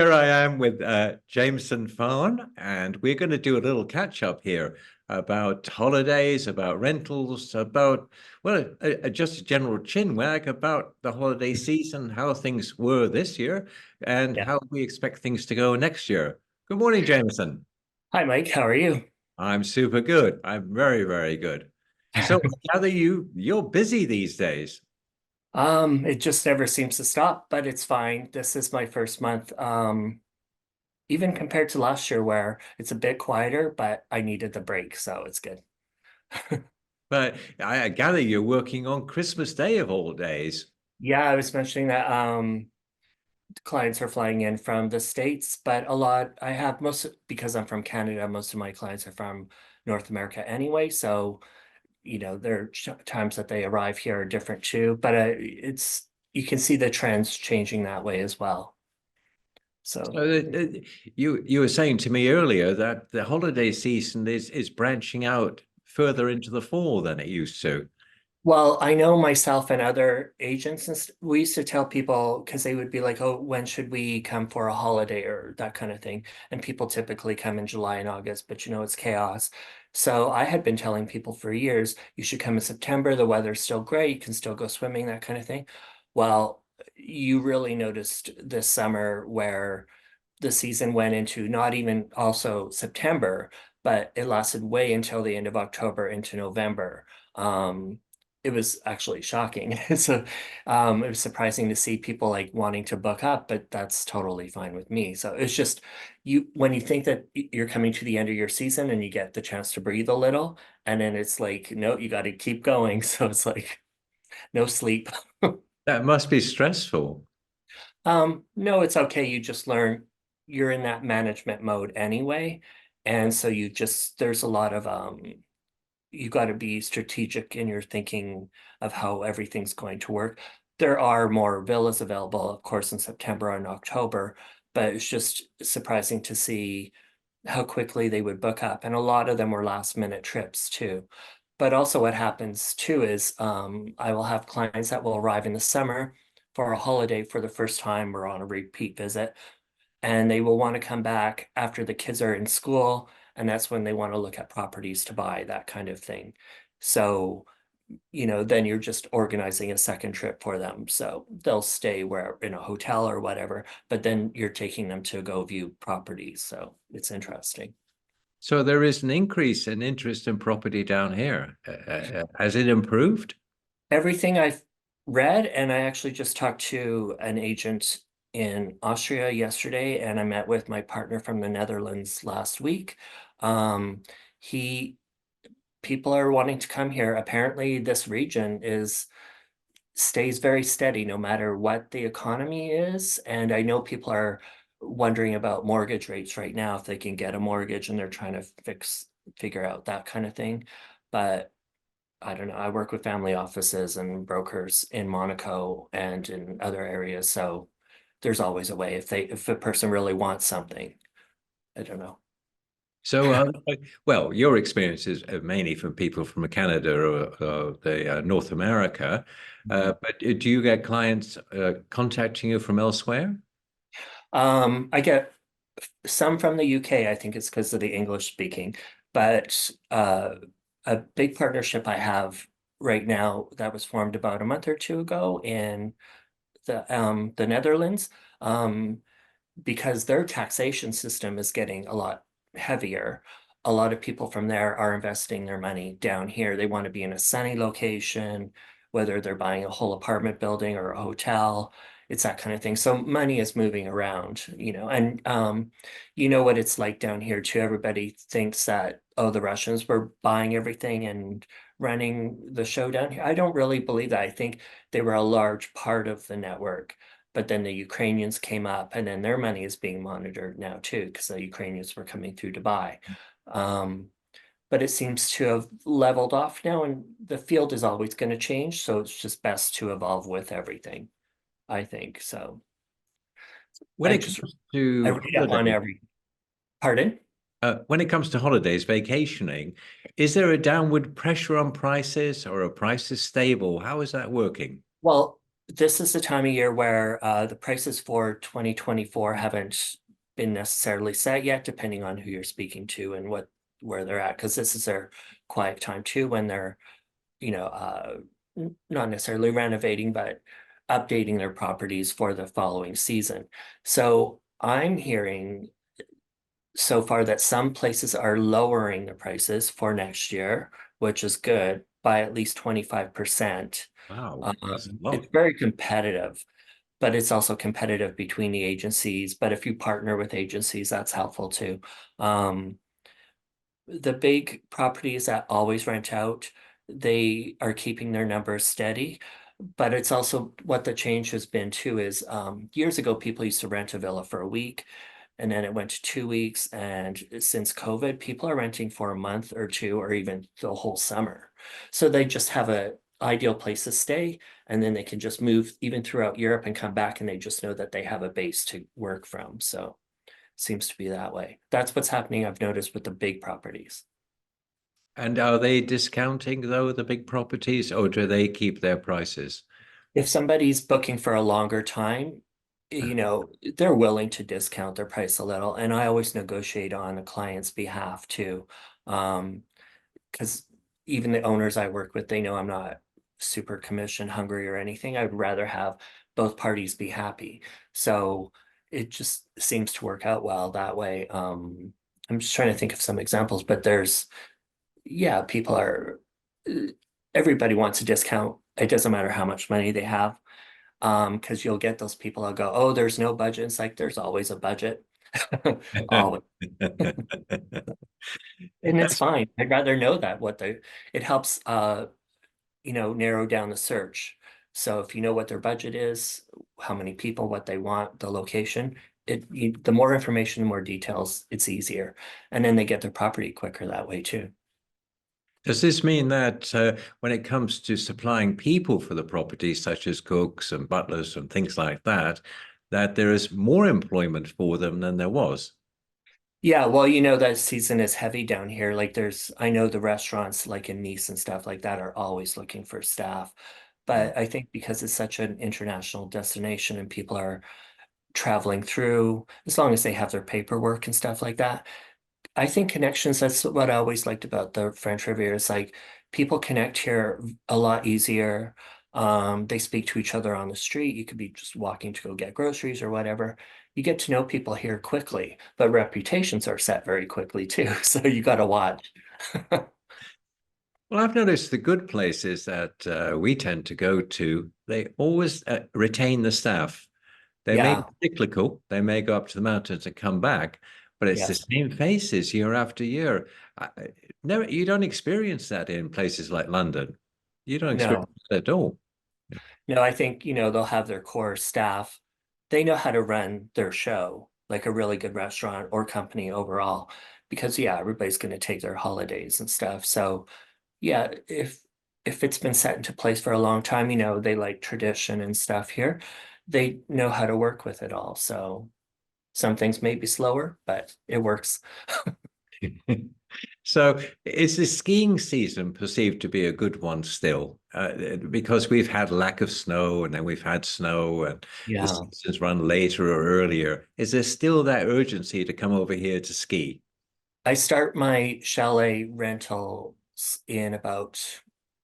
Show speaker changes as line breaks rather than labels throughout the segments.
here I am with Jameson Farn, and we're going to do a little catch up here about holidays, about rentals, about, well, just a general chin wag about the holiday season, how things were this year, and
Yeah.
how we expect things to go next year. Good morning, Jameson.
Hi, Mike. How are you?
I'm super good. I'm very, very good. So I gather you're busy these days.
It just never seems to stop, but it's fine. This is my first month. Even compared to last year where it's a bit quieter, but I needed the break, so it's good.
But I gather you're working on Christmas Day of all days.
Yeah, I was mentioning that clients are flying in from the States, but a lot I have most because I'm from Canada, most of my clients are from North America anyway, so there are times that they arrive here are different too, but it's you can see the trends changing that way as well. So,
So you were saying to me earlier that the holiday season is branching out further into the fall than it used to.
well, I know myself and other agents, and we used to tell people because they would be like, "Oh, when should we come for a holiday or that kind of thing?" And people typically come in July and August, but it's chaos. So I had been telling people for years, you should come in September. The weather's still great. You can still go swimming, that kind of thing. Well, you really noticed this summer where the season went into not even also September, but it lasted way until the end of October into November. Um, it was actually shocking. So it was surprising to see people like wanting to book up, but that's totally fine with me. So it's just you when you think that you're coming to the end of your season and you get the chance to breathe a little, and then it's like, no, you got to keep going. So it's like no sleep.
That must be stressful.
No, it's okay. You just learn you're in that management mode anyway. And so there's a lot of you got to be strategic in your thinking of how everything's going to work. There are more villas available, of course, in September and October, but it's just surprising to see how quickly they would book up. And a lot of them were last minute trips too. But also what happens too is I will have clients that will arrive in the summer for a holiday for the first time or on a repeat visit, and they will want to come back after the kids are in school, and that's when they want to look at properties to buy, that kind of thing. So, then you're just organizing a second trip for them. So they'll stay where in a hotel or whatever, but then you're taking them to go view properties. So it's interesting.
So there is an increase in interest in property down here. Has it improved?
Everything I've read, and I actually just talked to an agent in Austria yesterday, and I met with my partner from the Netherlands last week. He People are wanting to come here. Apparently, this region is stays very steady no matter what the economy is. And I know people are wondering about mortgage rates right now, if they can get a mortgage and they're trying to figure out that kind of thing. But I don't know. I work with family offices and brokers in Monaco and in other areas. So there's always a way if a person really wants something. I don't know.
So, well, your experiences are mainly from people from Canada or the North America, but do you get clients contacting you from elsewhere?
I get some from the UK. I think it's because of the English speaking, but a big partnership I have right now that was formed about a month or two ago in the Netherlands. Um, because their taxation system is getting a lot heavier. A lot of people from there are investing their money down here. They want to be in a sunny location, whether they're buying a whole apartment building or a hotel. It's that kind of thing. So money is moving around, and you know what it's like down here too. Everybody thinks that, oh, the Russians were buying everything and running the show down here. I don't really believe that. I think they were a large part of the network, but then the Ukrainians came up, and then their money is being monitored now too, because the Ukrainians were coming through Dubai. Um, but it seems to have leveled off now, and the field is always going to change. So it's just best to evolve with everything, I think. So
When
I
it
just
comes
I
to
read up on
holidays,
every pardon.
when it comes to holidays, vacationing, is there a downward pressure on prices or are prices stable? How is that working?
Well, this is the time of year where the prices for 2024 haven't been necessarily set yet, depending on who you're speaking to and where they're at, because this is their quiet time too, when they're, not necessarily renovating, but updating their properties for the following season. So I'm hearing so far that some places are lowering the prices for next year, which is good, by at least 25%.
Wow, that's a
It's
lot.
very competitive, but it's also competitive between the agencies. But if you partner with agencies, that's helpful too. Um, the big properties that always rent out, they are keeping their numbers steady. But it's also what the change has been too is years ago, people used to rent a villa for a week and then it went to 2 weeks. And since COVID, people are renting for a month or two or even the whole summer. So they just have a ideal place to stay and then they can just move even throughout Europe and come back and they just know that they have a base to work from. So seems to be that way. That's what's happening, I've noticed with the big properties.
And are they discounting though the big properties, or do they keep their prices?
If somebody's booking for a longer time, they're willing to discount their price a little. And I always negotiate on a client's behalf too. Because even the owners I work with, they know I'm not super commission hungry or anything. I'd rather have both parties be happy. So it just seems to work out well that way. I'm just trying to think of some examples, but yeah, people are, uh, everybody wants a discount. It doesn't matter how much money they have. Because you'll get those people that go, oh, there's no budget. It's like there's always a budget. Always. And it's
That's
fine. I'd rather know that it helps narrow down the search. So if you know what their budget is, how many people, what they want, the location, the more information, the more details, it's easier. And then they get their property quicker that way too.
Does this mean that when it comes to supplying people for the property, such as cooks and butlers and things like that, that there is more employment for them than there was?
Yeah, well, that season is heavy down here. Like I know the restaurants like in Nice and stuff like that are always looking for staff.
Mm.
But I think because it's such an international destination and people are traveling through, as long as they have their paperwork and stuff like that, I think connections, that's what I always liked about the French Riviera. It's like people connect here a lot easier. They speak to each other on the street. You could be just walking to go get groceries or whatever. You get to know people here quickly, but reputations are set very quickly too. So you got to watch.
Well, I've noticed the good places that we tend to go to, they always retain the staff. They may be
Yeah.
cyclical, they may go up to the mountains and come back, but it's the
Yes.
same faces year after year. No, you don't experience that in places like London. You don't experience
No.
that at all.
No, I think, they'll have their core staff. They know how to run their show, like a really good restaurant or company overall, because yeah, everybody's going to take their holidays and stuff. So yeah, if it's been set into place for a long time, they like tradition and stuff here. They know how to work with it all. So some things may be slower, but it works.
So is the skiing season perceived to be a good one still? Because we've had lack of snow and then we've had snow and the
Yeah.
seasons run later or earlier. Is there still that urgency to come over here to ski?
I start my chalet rentals in about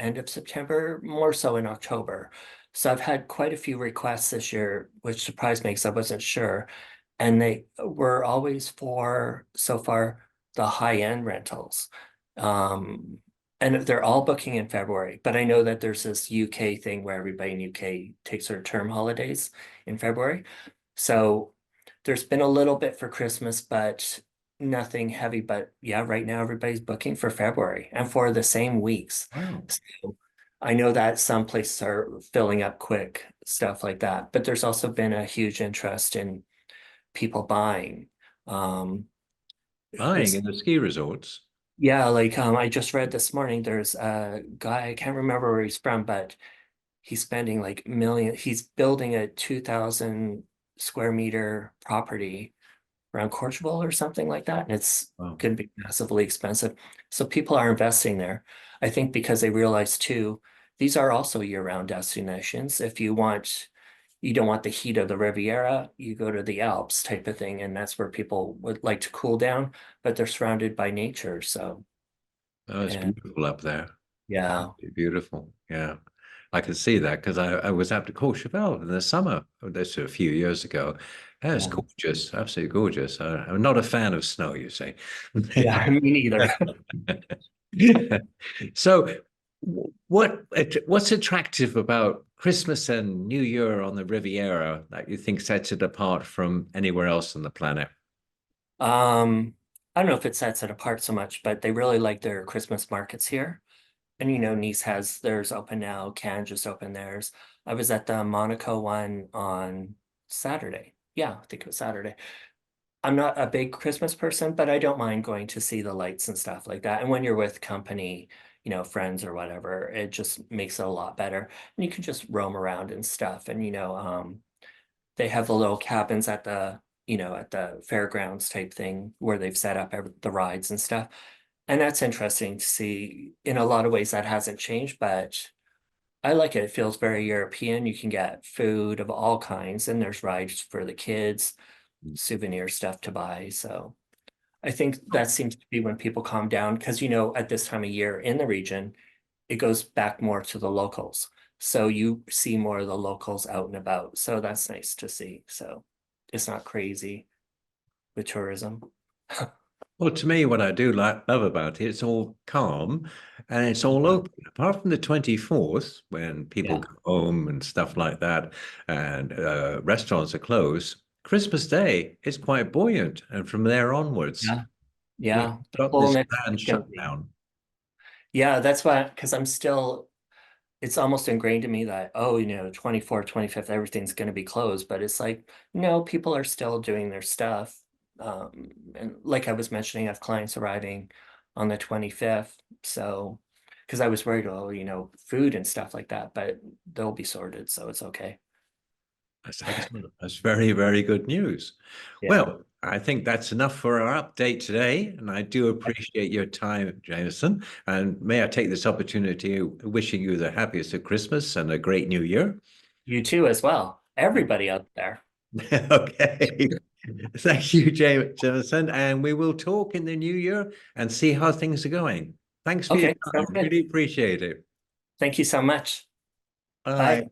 end of September, more so in October. So I've had quite a few requests this year, which surprised me because I wasn't sure. And they were always for so far the high-end rentals. Um, and they're all booking in February, but I know that there's this UK thing where everybody in UK takes their term holidays in February. So there's been a little bit for Christmas, but nothing heavy. But yeah, right now everybody's booking for February and for the same weeks.
Wow.
So I know that some places are filling up quick, stuff like that. But there's also been a huge interest in people buying. Um,
Buying
this,
in the ski resorts.
yeah, like I just read this morning, there's a guy, I can't remember where he's from, but he's spending like million, he's building a 2,000 square meter property around Portugal or something like that. And it's
Wow.
going to be massively expensive. So people are investing there. I think because they realize too, these are also year-round destinations. If you don't want the heat of the Riviera, you go to the Alps type of thing, and that's where people would like to cool down, but they're surrounded by nature. So,
Oh, it's
and
beautiful up there.
yeah,
Absolutely beautiful. Yeah. I can see that because I was up to Courchevel in the summer. This a few years ago. Yeah, it's
yeah,
gorgeous, absolutely gorgeous. I'm not a fan of snow, you say.
yeah, me neither.
So, what's attractive about Christmas and New Year on the Riviera that you think sets it apart from anywhere else on the planet?
I don't know if it sets it apart so much, but they really like their Christmas markets here. And Nice has theirs open now, Cannes just opened theirs. I was at the Monaco one on Saturday. Yeah, I think it was Saturday. I'm not a big Christmas person, but I don't mind going to see the lights and stuff like that. And when you're with company, friends or whatever, it just makes it a lot better. And you can just roam around and stuff. And they have the little cabins at the fairgrounds type thing where they've set up the rides and stuff. And that's interesting to see. In a lot of ways, that hasn't changed, but I like it. It feels very European. You can get food of all kinds, and there's rides for the kids, souvenir stuff to buy. So I think that seems to be when people calm down because, at this time of year in the region, it goes back more to the locals. So you see more of the locals out and about. So that's nice to see. So it's not crazy with tourism.
Well, to me, what I do love about it, it's all calm and it's all
Yeah.
open. Apart from the 24th, when people
Yeah.
go home and stuff like that, and restaurants are closed, Christmas Day is quite buoyant. And from there onwards,
Yeah.
we've
Yeah. The
got
whole
this
next
planned
week's gonna be.
shutdown.
Yeah, that's why, because it's almost ingrained in me that, oh, 24th, 25th, everything's going to be closed. But it's like, no, people are still doing their stuff. And like I was mentioning, I have clients arriving on the 25th. So, because I was worried, oh, food and stuff like that, but they'll be sorted. So it's okay.
That's excellent. That's very, very good news.
Yeah.
Well, I think that's enough for our update today. And I do appreciate your time, Jameson. And may I take this opportunity wishing you the happiest of Christmas and a great new year.
You too, as well. Everybody out there.
Okay. Thank you, Jameson. And we will talk in the new year and see how things are going. Thanks for your
Okay, sounds
time.
good.
Really appreciate it.
Thank you so much.
Bye.
Bye.